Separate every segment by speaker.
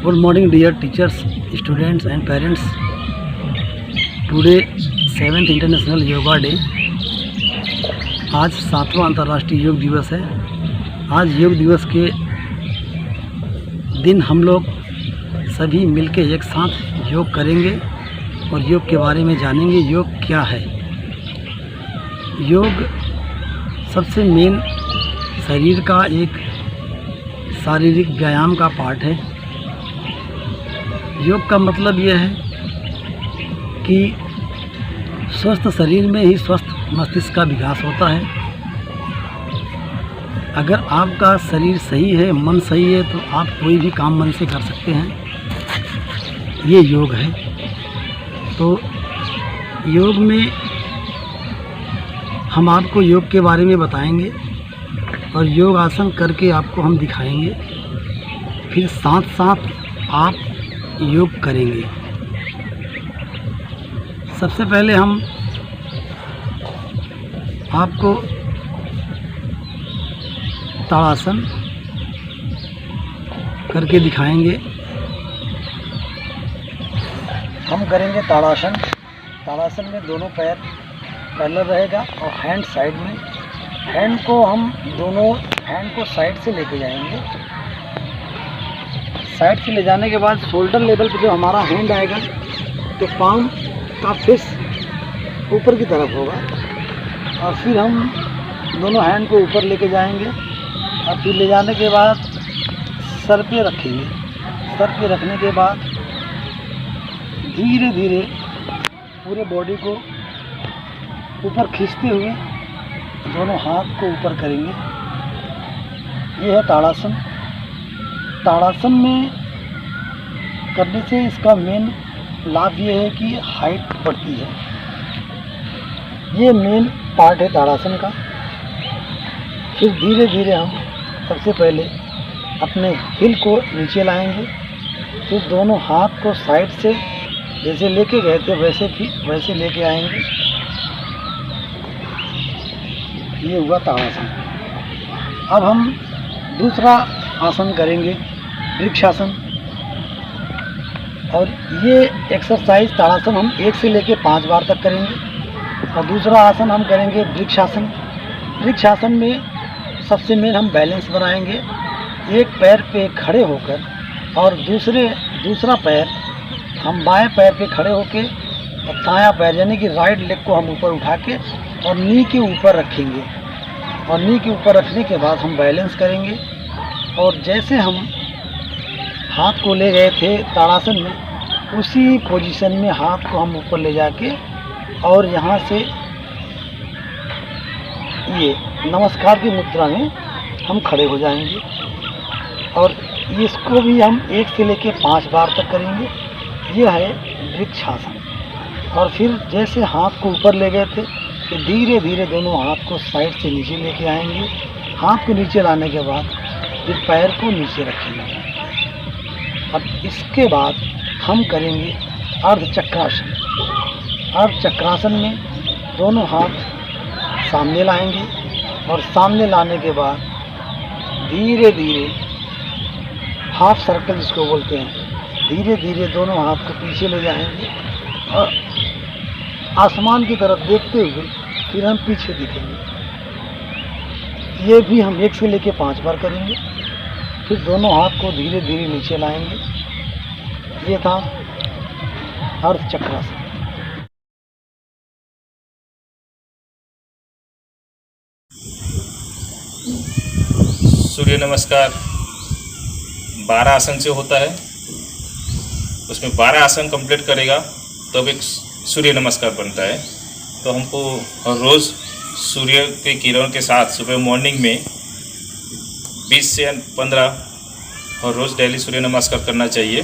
Speaker 1: Good morning, dear teachers, students, and parents. Today, 7th International Yoga Day. आज 7वां अंतर्राष्ट्रीय योग दिवस है। आज योग दिवस के दिन हम लोग सभी मिलके एक साथ योग करेंगे और योग के बारे में जानेंगे। योग क्या है? योग सबसे मेन शरीर का एक शारीरिक व्यायाम का पार्ट है। योग का मतलब यह है कि स्वस्थ शरीर में ही स्वस्थ मस्तिष्क का विकास होता है। अगर आपका शरीर सही है, मन सही है, तो आप कोई भी काम मन से कर सकते हैं। ये योग है। तो योग में हम आपको योग के बारे में बताएंगे और योग आसन करके आपको हम दिखाएंगे। फिर साथ साथ आप योग करेंगे। सबसे पहले हम आपको ताड़ासन करके दिखाएंगे। हम करेंगे ताड़ासन। ताड़ासन में दोनों पैर पैरेलल रहेगा और हैंड साइड में। हैंड को हम दोनों हैंड को साइड से लेके जाएंगे। साइड से ले जाने के बाद शोल्डर लेवल पे जो हमारा हैंड आएगा तो पाँव का फेस ऊपर की तरफ होगा और फिर हम दोनों हैंड को ऊपर लेके जाएंगे और फिर ले जाने के बाद सर पे रखेंगे। सर पे रखने के बाद धीरे धीरे पूरे बॉडी को ऊपर खींचते हुए दोनों हाथ को ऊपर करेंगे। ये है ताड़ासन। ताड़ासन में करने से इसका मेन लाभ ये है कि हाइट बढ़ती है। ये मेन पार्ट है ताड़ासन का। फिर धीरे धीरे हम सबसे पहले अपने हिल को नीचे लाएंगे। फिर दोनों हाथ को साइड से जैसे लेके गए थे वैसे लेके आएंगे। ये हुआ ताड़ासन। अब हम दूसरा आसन करेंगे, वृक्षासन। और ये एक्सरसाइज ताड़ासन हम 1 से लेकर 5 बार तक करेंगे। और दूसरा आसन हम करेंगे वृक्षासन। वृक्षासन में सबसे मेन हम बैलेंस बनाएंगे। एक पैर पे खड़े होकर और दूसरा पैर हम बाएं पैर पे खड़े होकर और दायां पैर यानी कि राइट लेग को हम ऊपर उठा के और नी के ऊपर रखेंगे। और नी के ऊपर रखने के बाद हम बैलेंस करेंगे। और जैसे हम हाथ को ले गए थे ताड़ासन में, उसी पोजीशन में हाथ को हम ऊपर ले जाके और यहाँ से ये नमस्कार की मुद्रा में हम खड़े हो जाएंगे। और इसको भी हम 1 से लेके 5 बार तक करेंगे। ये है वृक्षासन। और फिर जैसे हाथ को ऊपर ले गए थे तो धीरे धीरे दोनों हाथ को साइड से नीचे लेके आएंगे। हाथ को नीचे लाने के बाद फिर पैर को नीचे रखेंगे। अब इसके बाद हम करेंगे अर्धचक्रासन। अर्धचक्रासन में दोनों हाथ सामने लाएंगे और सामने लाने के बाद धीरे धीरे हाफ सर्कल जिसको बोलते हैं, धीरे धीरे दोनों हाथ को पीछे ले जाएंगे और आसमान की तरफ देखते हुए फिर हम पीछे दिखेंगे। ये भी हम 1 से लेके 5 बार करेंगे। फिर दोनों हाथ को धीरे धीरे नीचे लाएंगे। ये था अर्धचक्रासन।
Speaker 2: सूर्य नमस्कार 12 आसन से होता है। उसमें 12 आसन कंप्लीट करेगा तो एक सूर्य नमस्कार बनता है। तो हमको हर रोज़ सूर्य के किरण के साथ सुबह मॉर्निंग में 20 से 15 और रोज़ डेली सूर्य नमस्कार करना चाहिए।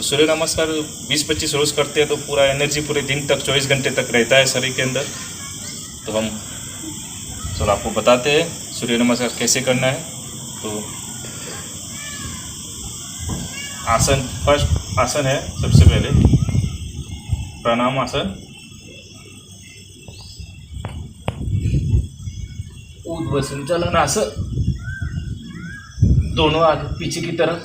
Speaker 2: सूर्य नमस्कार 20-25 रोज़ करते हैं तो पूरा एनर्जी पूरे दिन तक 24 घंटे तक रहता है शरीर के अंदर। तो हम चलो आपको बताते हैं सूर्य नमस्कार कैसे करना है। तो आसन, फर्स्ट आसन है सबसे पहले प्राणायाम आसन। ऊर्ध्व संचालन आसन, दोनों आगे पीछे की तरफ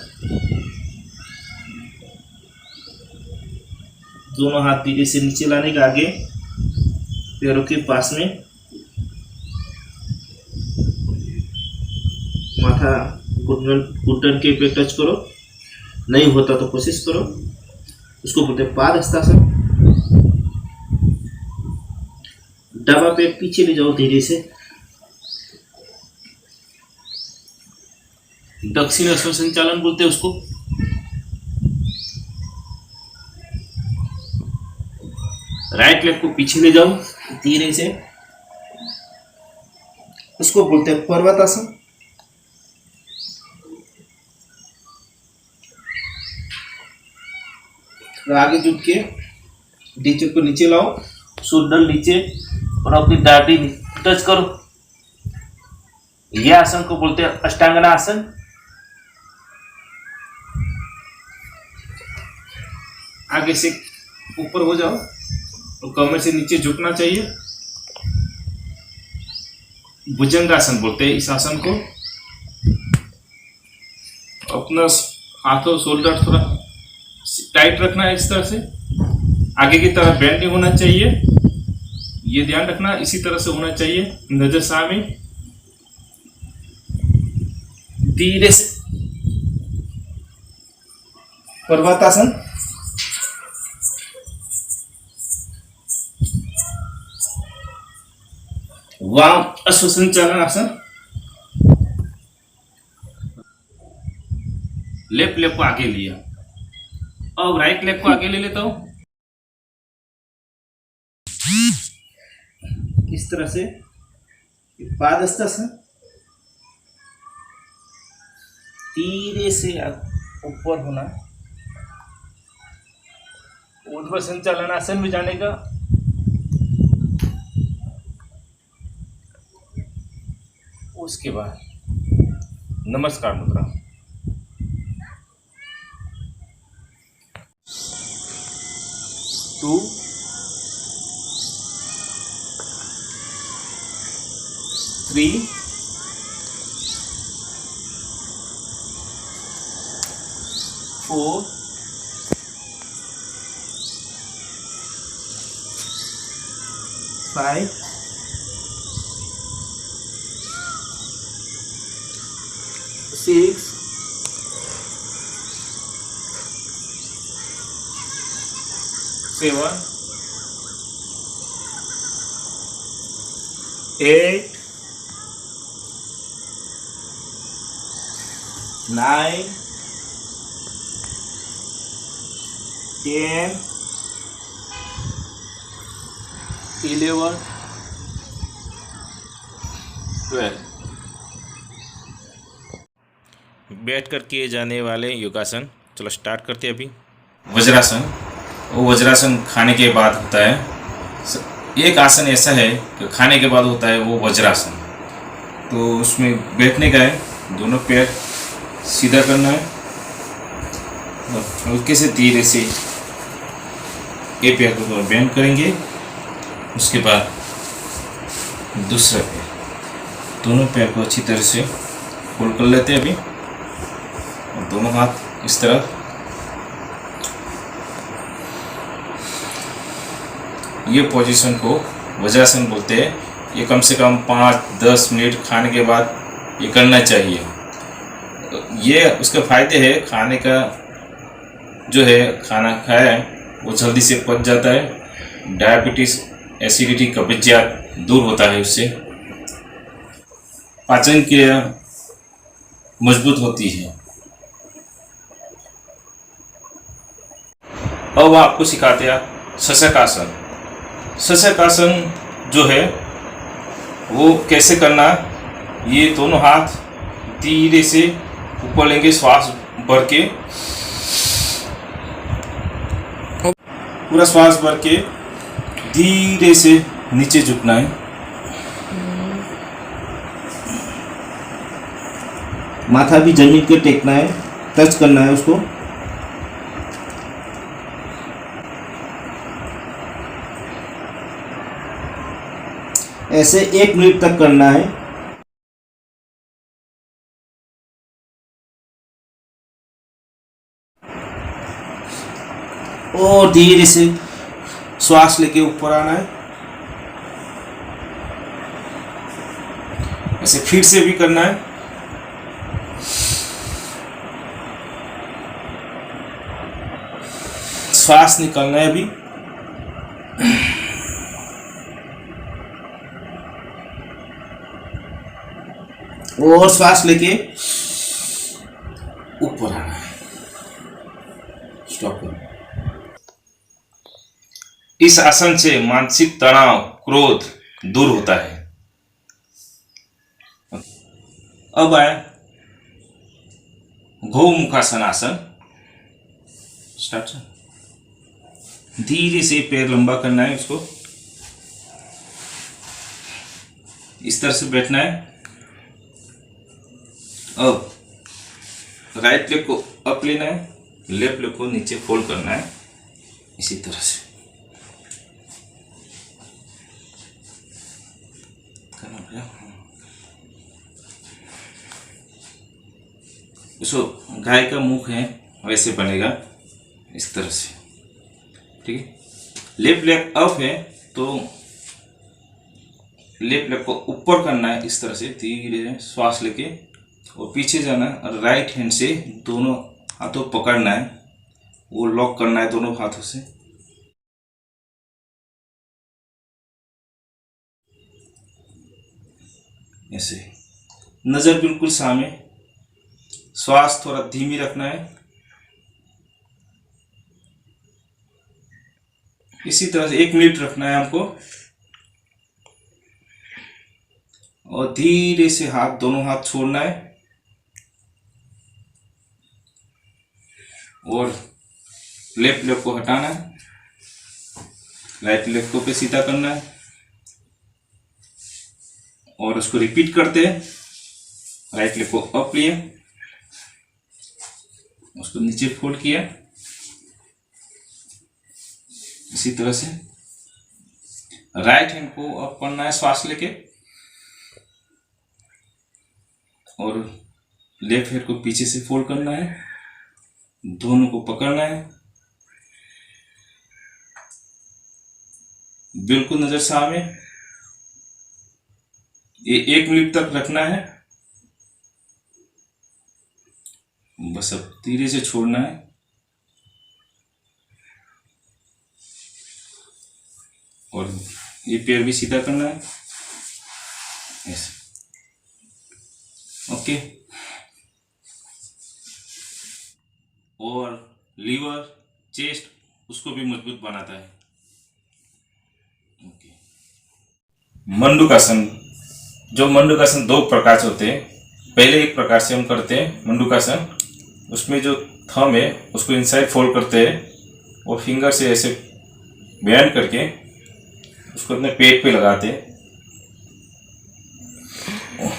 Speaker 2: दोनों हाथ धीरे से नीचे लाने के आगे पैरों के पास में, माथा घुटन के पे टच करो, नहीं होता तो कोशिश करो। उसको बोलते हैं पाद हस्तासन। डाबा पेट पीछे ले जाओ धीरे से। दक्षिण अश्व संचालन बोलते हैं उसको। राइट लेग को पीछे ले जाओ धीरे से, उसको बोलते हैं पर्वतासन। आगे झुक के नीचे को नीचे लाओ, शोल्डर नीचे और अपनी दाढ़ी टच करो। यह आसन को बोलते हैं अष्टांगना आसन। आगे से ऊपर हो जाओ और कमर से नीचे झुकना चाहिए। भुजंगासन बोलते हैं इस आसन को। अपना हाथों शोल्डर थोड़ा टाइट रखना है इस तरह से, आगे की तरफ बेंड नहीं होना चाहिए, ये ध्यान रखना। इसी तरह से होना चाहिए, नजर सामने धीरे से। पर्वतासन। वाम अश्व संचालन आसन। लेफ्ट लेग को आगे लिया, अब राइट लेग को आगे ले लेता हूं इस तरह से। पादहस्तासन। धीरे से ऊपर होना। ऊर्ध्व संचालन आसन में जाने का। उसके बाद नमस्कार मुद्रा। 2 3 4 5 6 7 8 9 10 11 12। बैठ कर किए जाने वाले योगासन। चलो स्टार्ट करते हैं अभी। वज्रासन। वो वज्रासन खाने के बाद होता है। एक आसन ऐसा है कि खाने के बाद होता है, वो वज्रासन। तो उसमें बैठने का है, दोनों पैर सीधा करना है और हल्के से धीरे से एक पैर को बेंड करेंगे। उसके बाद दूसरा पैर, दोनों पैर को अच्छी तरह से फोल्ड कर लेते हैं अभी, और दोनों हाथ इस तरह। ये पोजीशन को वज्रासन बोलते हैं। ये कम से कम 5-10 मिनट खाने के बाद ये करना चाहिए। ये उसके फायदे है, खाने का जो है, खाना खाया वो जल्दी से पच जाता है। डायबिटीज, एसिडिटी, कब्जियत दूर होता है उससे। पाचन क्रिया मजबूत होती है। अब आपको सिखाते हैं शशक आसन। शशक आसन जो है वो कैसे करना। ये दोनों हाथ धीरे से ऊपर लेंगे, श्वास भर के, पूरा श्वास भर के धीरे से नीचे झुकना है। माथा भी जमीन के टेकना है, टच करना है उसको। ऐसे 1 मिनट तक करना है। और धीरे से श्वास लेके ऊपर आना है। ऐसे फिर से भी करना है। श्वास निकालना है अभी। और श्वास लेके ऊपर आना है। स्टॉप करो। इस आसन से मानसिक तनाव, क्रोध दूर होता है। अब आए गौमुखासन आसन। स्टार्ट। धीरे से पैर लंबा करना है, उसको इस तरह से बैठना है। अब राइट लेग को अप लेना है, लेफ्ट लेग को नीचे फोल्ड करना है, इसी तरह से करना पड़ेगा। इसको गाय का मुख है वैसे बनेगा, इस तरह से। ठीक है। लेफ्ट लेग अप है तो लेफ्ट लेग को ऊपर करना है, इस तरह से धीरे श्वास लेके और पीछे जाना है। और राइट हैंड से दोनों हाथों पकड़ना है, वो लॉक करना है दोनों हाथों से। ऐसे नजर बिल्कुल सामने, श्वास थोड़ा धीमी रखना है। इसी तरह से 1 मिनट रखना है हमको। और धीरे से दोनों हाथ छोड़ना है और लेफ्ट लेग को हटाना है, राइट लेग को पे सीधा करना है और उसको रिपीट करते हैं। राइट लेग को अप लिया, उसको नीचे फोल्ड किया, इसी तरह से राइट हैंड को अप करना है श्वास लेके और लेफ्ट हैंड को पीछे से फोल्ड करना है, दोनों को पकड़ना है, बिल्कुल नजर सामने। ये 1 मिनट तक रखना है। बस अब धीरे से छोड़ना है। और ये पैर भी सीधा करना है, ऐसे। ओके। और लीवर, चेस्ट उसको भी मजबूत बनाता है। ओके। मंडूकासन। जो मंडूकासन 2 प्रकार से होते हैं। पहले एक प्रकार से हम करते हैं मंडूकासन, उसमें जो थंब है उसको इनसाइड फोल्ड करते हैं और फिंगर से ऐसे बैंड करके उसको अपने पेट पे लगाते हैं।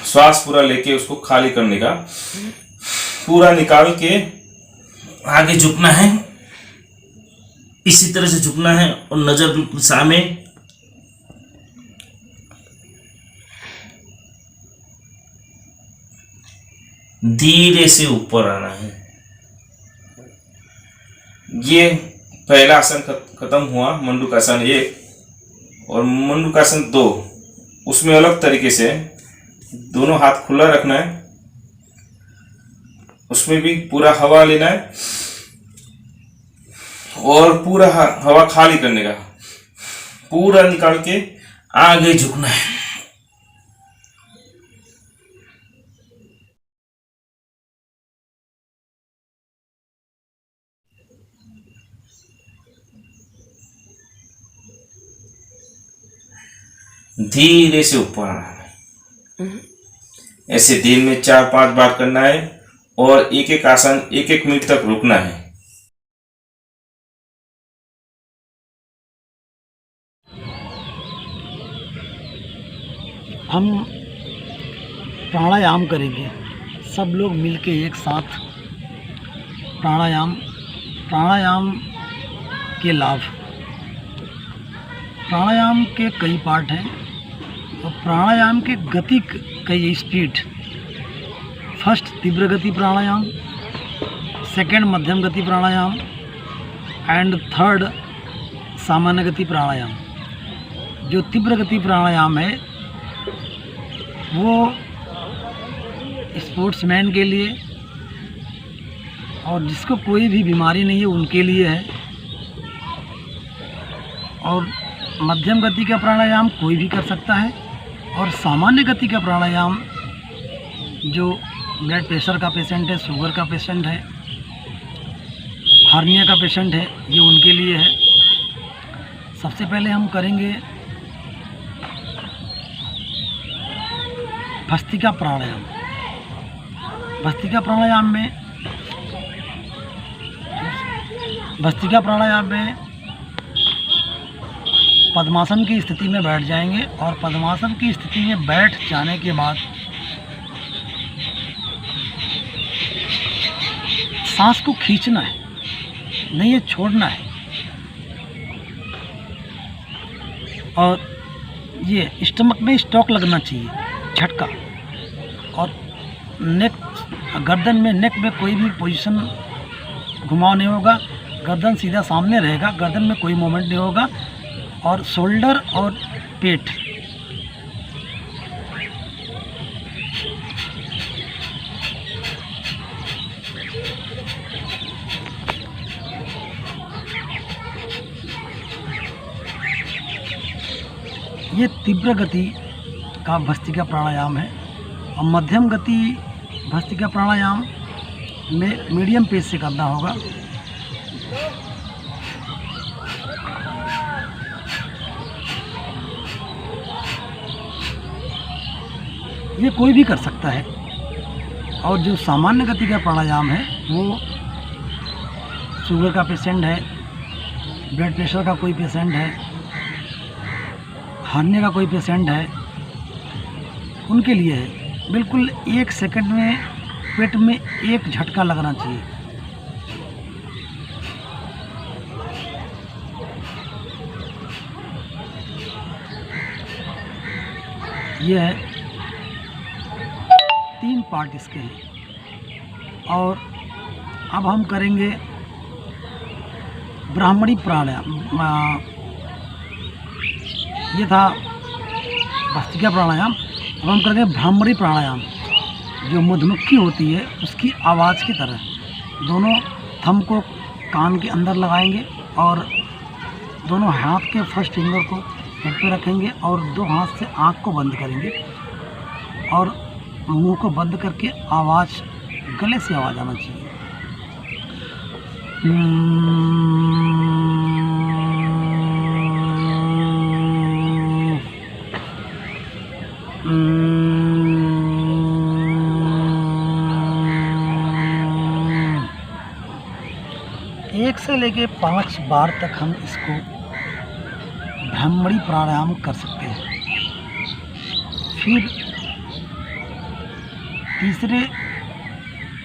Speaker 2: श्वास पूरा लेके उसको खाली करने का, पूरा निकाल के आगे झुकना है, इसी तरह से झुकना है और नजर बिल्कुल सामने। धीरे से ऊपर आना है। ये पहला आसन खत्म हुआ, मंडूकासन 1। और मंडूकासन 2, उसमें अलग तरीके से दोनों हाथ खुला रखना है, उसमें भी पूरा हवा लेना है और पूरा हवा खाली करने का, पूरा निकाल के आगे झुकना है। धीरे से ऊपर आना है। ऐसे दिन में 4-5 बार करना है और एक एक आसन 1-1 मिनट तक रुकना है।
Speaker 1: हम प्राणायाम करेंगे, सब लोग मिलके एक साथ। प्राणायाम के लाभ। प्राणायाम के कई पार्ट हैं और प्राणायाम के गति कई स्पीड। फर्स्ट तीव्र गति प्राणायाम, सेकंड मध्यम गति प्राणायाम एंड थर्ड सामान्य गति प्राणायाम। जो तीव्र गति प्राणायाम है वो स्पोर्ट्समैन के लिए और जिसको कोई भी बीमारी नहीं है उनके लिए है। और मध्यम गति का प्राणायाम कोई भी कर सकता है, और सामान्य गति का प्राणायाम जो ब्लड प्रेशर का पेशेंट है, शुगर का पेशेंट है, हार्निया का पेशेंट है, ये उनके लिए है। सबसे पहले हम करेंगे भस्त्रिका प्राणायाम। भस्त्रिका प्राणायाम में पद्मासन की स्थिति में बैठ जाएंगे, और पद्मासन की स्थिति में बैठ जाने के बाद सांस को खींचना है, नहीं ये छोड़ना है। और ये स्टमक में स्टॉक लगना चाहिए, झटका। और गर्दन में, नेक में कोई भी पोजीशन घुमाव नहीं होगा, गर्दन सीधा सामने रहेगा, गर्दन में कोई मूवमेंट नहीं होगा। और शोल्डर और पेट ये तीव्र गति का भस्त्रिका प्राणायाम है। और मध्यम गति भस्त्रिका प्राणायाम में मीडियम पेस से करना होगा। ये कोई भी कर सकता है। और जो सामान्य गति का प्राणायाम है वो शुगर का पेशेंट है, ब्लड प्रेशर का कोई पेशेंट है, हार्निया का कोई पेशेंट है, उनके लिए है। बिल्कुल 1 सेकंड में पेट में एक झटका लगना चाहिए। ये है 3 पार्ट इसके हैं। और अब हम करेंगे ब्राह्मणी प्राणायाम। ये था भस्त्रिका प्राणायाम। अब हम करेंगे ब्राह्मणी प्राणायाम। जो मधुमक्खी होती है उसकी आवाज़ की तरह दोनों थंब को कान के अंदर लगाएंगे और दोनों हाथ के फर्स्ट फिंगर को हेड पे रखेंगे और 2 हाथ से आँख को बंद करेंगे और मुंह को बंद करके आवाज़, गले से आवाज़ आना चाहिए। एक से लेके 5 बार तक हम इसको ब्राह्मणी प्राणायाम कर सकते हैं। फिर तीसरे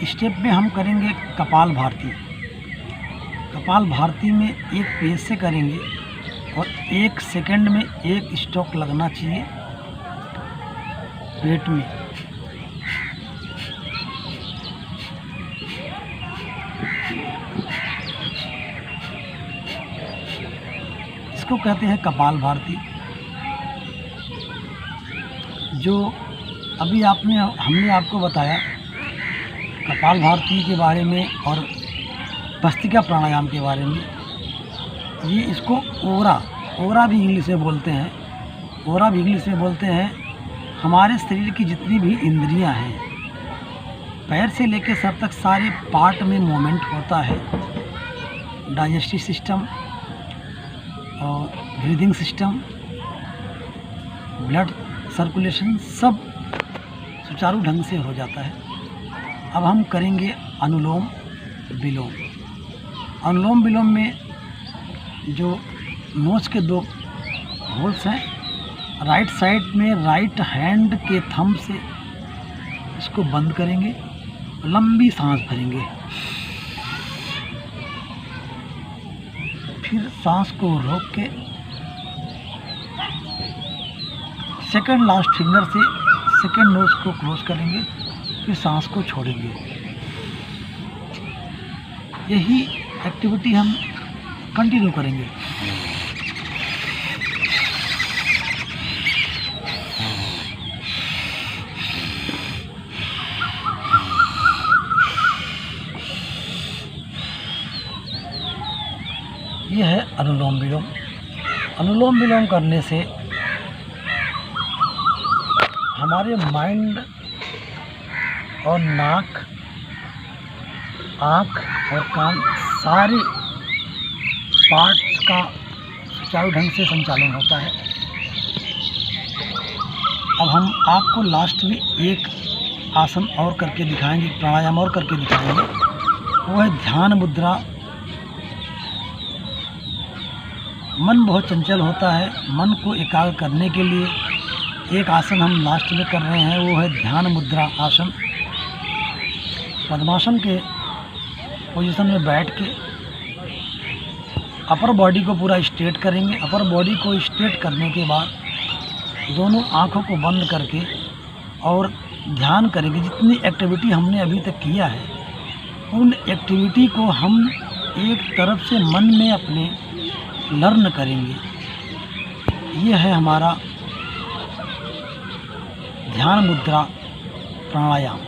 Speaker 1: स्टेप में हम करेंगे कपालभाति। कपालभाति में एक पेस से करेंगे और 1 सेकंड में एक स्ट्रोक लगना चाहिए पेट में। इसको कहते हैं कपालभाति। जो अभी हमने आपको बताया कपालभाति के बारे में और भस्त्रिका प्राणायाम के बारे में। ये इसको ओरा भी इंग्लिश में बोलते हैं। हमारे शरीर की जितनी भी इंद्रियां हैं, पैर से लेकर सर तक सारे पार्ट में मूवमेंट होता है। डाइजेस्टिव सिस्टम और ब्रीदिंग सिस्टम, ब्लड सर्कुलेशन सब सुचारू ढंग से हो जाता है। अब हम करेंगे अनुलोम विलोम। अनुलोम विलोम में जो नोज के 2 होल्स हैं, राइट साइड में राइट हैंड के थंब से इसको बंद करेंगे, लंबी सांस भरेंगे, फिर सांस को रोक के सेकंड लास्ट फिंगर से सेकंड नोज को क्लोज करेंगे, फिर सांस को छोड़ेंगे। यही एक्टिविटी हम कंटिन्यू करेंगे। ये है अनुलोम विलोम। अनुलोम विलोम करने से हमारे माइंड और नाक, आँख और कान सारे पार्ट्स का सुचारू ढंग से संचालन होता है। अब हम आपको लास्ट में एक आसन और करके दिखाएंगे, प्राणायाम और करके दिखाएंगे। वो है ध्यान मुद्रा। मन बहुत चंचल होता है, मन को एकाग्र करने के लिए एक आसन हम लास्ट में कर रहे हैं, वो है ध्यान मुद्रा आसन। पद्मासन के पोजीशन में बैठ के अपर बॉडी को पूरा स्ट्रेट करेंगे। अपर बॉडी को स्ट्रेट करने के बाद दोनों आँखों को बंद करके और ध्यान करेंगे। जितनी एक्टिविटी हमने अभी तक किया है उन एक्टिविटी को हम एक तरफ से मन में अपने लर्न करेंगे। ये है हमारा ध्यान मुद्रा प्राणायाम।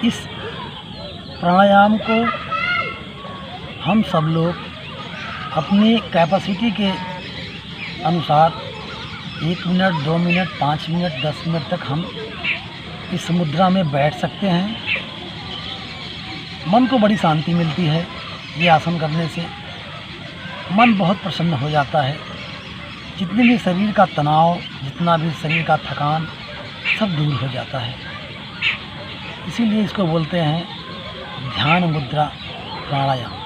Speaker 1: इस प्राणायाम को हम सब लोग अपनी कैपेसिटी के अनुसार 1 मिनट, 2 मिनट, 5 मिनट, 10 मिनट तक हम इस मुद्रा में बैठ सकते हैं। मन को बड़ी शांति मिलती है। ये आसन करने से मन बहुत प्रसन्न हो जाता है। जितने भी शरीर का तनाव, जितना भी शरीर का थकान, सब दूर हो जाता है। इसीलिए इसको बोलते हैं ध्यान मुद्रा प्राणायाम।